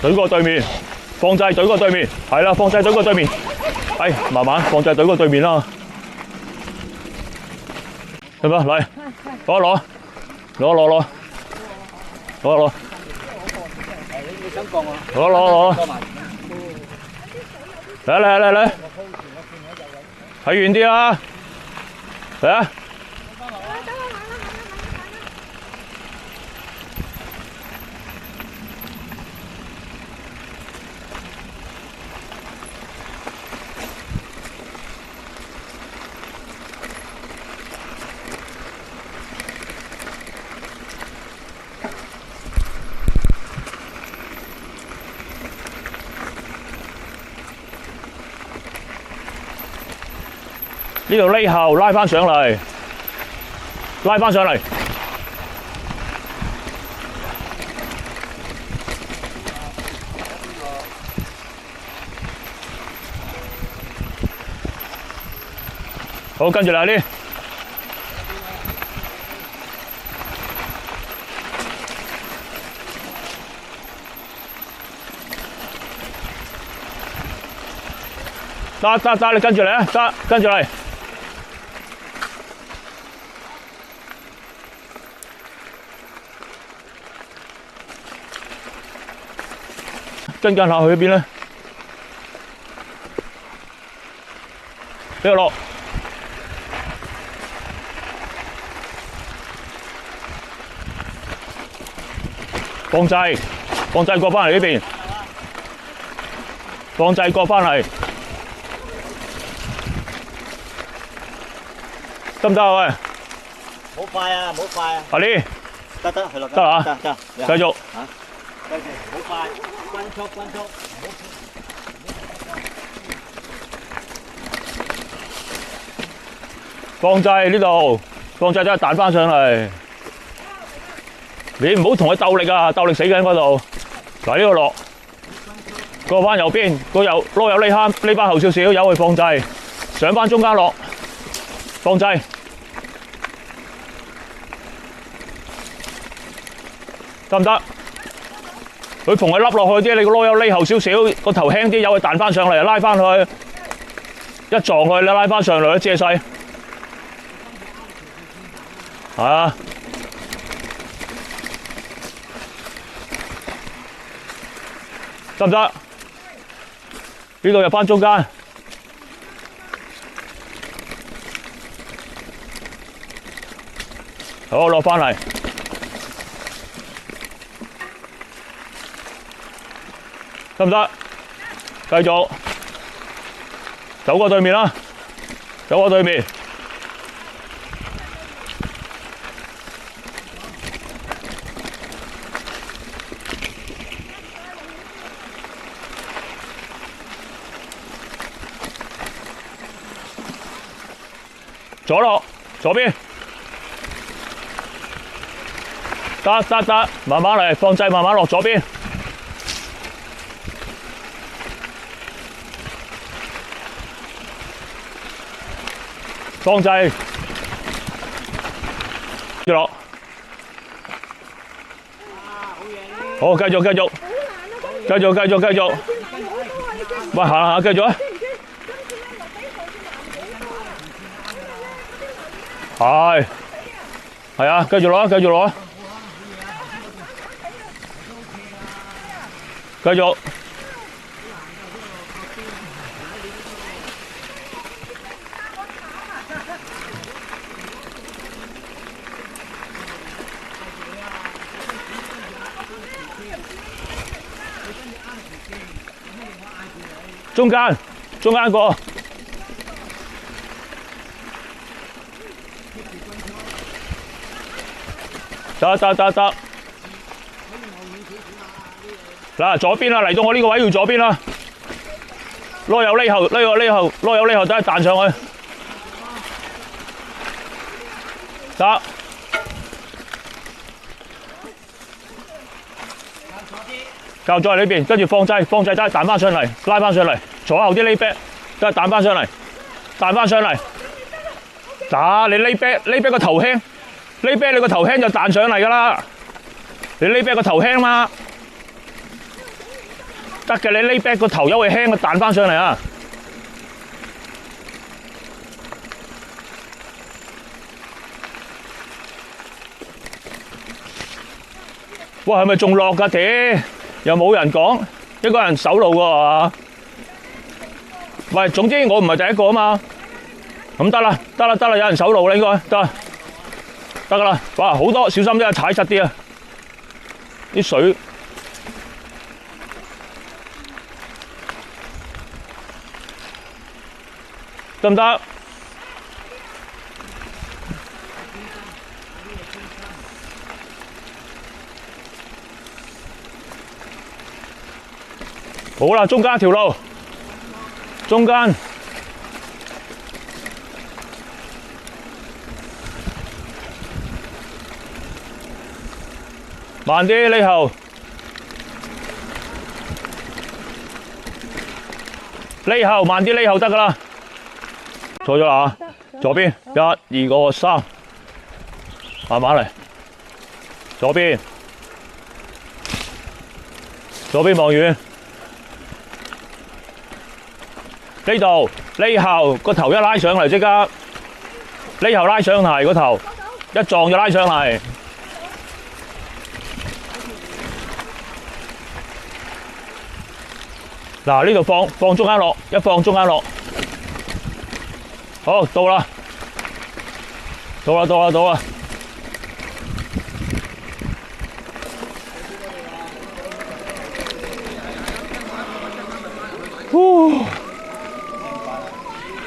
懟過對面，放掣懟過對面，係啦，放掣懟過對面，哎，慢慢放掣懟過對面啦，係咪？嚟，攞攞，攞攞攞，攞攞，你想降啊？攞攞攞，嚟嚟嚟嚟，睇遠啲啦，嚟啊！呢度呢後拉翻上嚟，拉翻上嚟。好，跟住嚟呢。得，你跟住嚟啊！得，跟住嚟。跟下去邊咧？呢個落，放掣過返嚟呢邊，放掣過返嚟，得唔得啊？喂，冇快啊，冇快啊！阿呢？得，係落得啦，得，繼續。跟住好快，均速，放掣呢度，放掣真係彈翻上嚟。你唔好同佢鬥力啊，鬥力死緊嗰度。嗱呢個落，過翻右邊，個右攞右呢班後少少，由佢放掣，上翻中間落，放掣。得唔得？佢逢佢笠落去啲，你個籮柚匿後少少，個頭輕啲，由佢彈翻上嚟，拉翻去，一撞佢，你拉翻上嚟，借勢。係啊，得唔得？呢度入翻中間，好落翻嚟。得唔得？繼續走過對面啦，走過對面。左落，左邊。得，慢慢嚟，放掣，慢慢落左邊。放掣，接落，好，繼續，喂，行，繼續啊，係啊，繼續落，繼續。中間過，得。嗱，左邊啦，嚟到我呢個位要左邊啦。攞有呢後，等佢彈上去。得。較咗喺呢邊，跟住放掣，真係彈翻上嚟，拉翻上嚟，左後啲 lay back， 真係彈翻上嚟，打你 lay back 個頭輕，lay back 你個頭輕就彈上嚟㗎啦，你 lay back 個頭輕嘛，得嘅，你呢 back 個頭有會輕，彈翻上嚟啊！哇，係咪仲落㗎？屌，又冇人講，一個人守路喎係嘛？喂，總之我唔係第一個啊嘛。咁得啦，得啦，得啦，有人守路啦，應該得，得㗎啦。哇，好多，小心啲啊，踩實啲啊！啲水得唔得？好啦，中間一條路，中間慢啲呢後，呢後慢啲，呢後得㗎啦。錯咗啦，左邊1、2個3，慢慢嚟，左邊望遠。呢度呢後個頭一拉上嚟，即刻呢後拉上嚟，個頭一撞就拉上嚟。嗱，呢度放中間落，一放中間落，好到啦，到啦，到啦，到啦。呼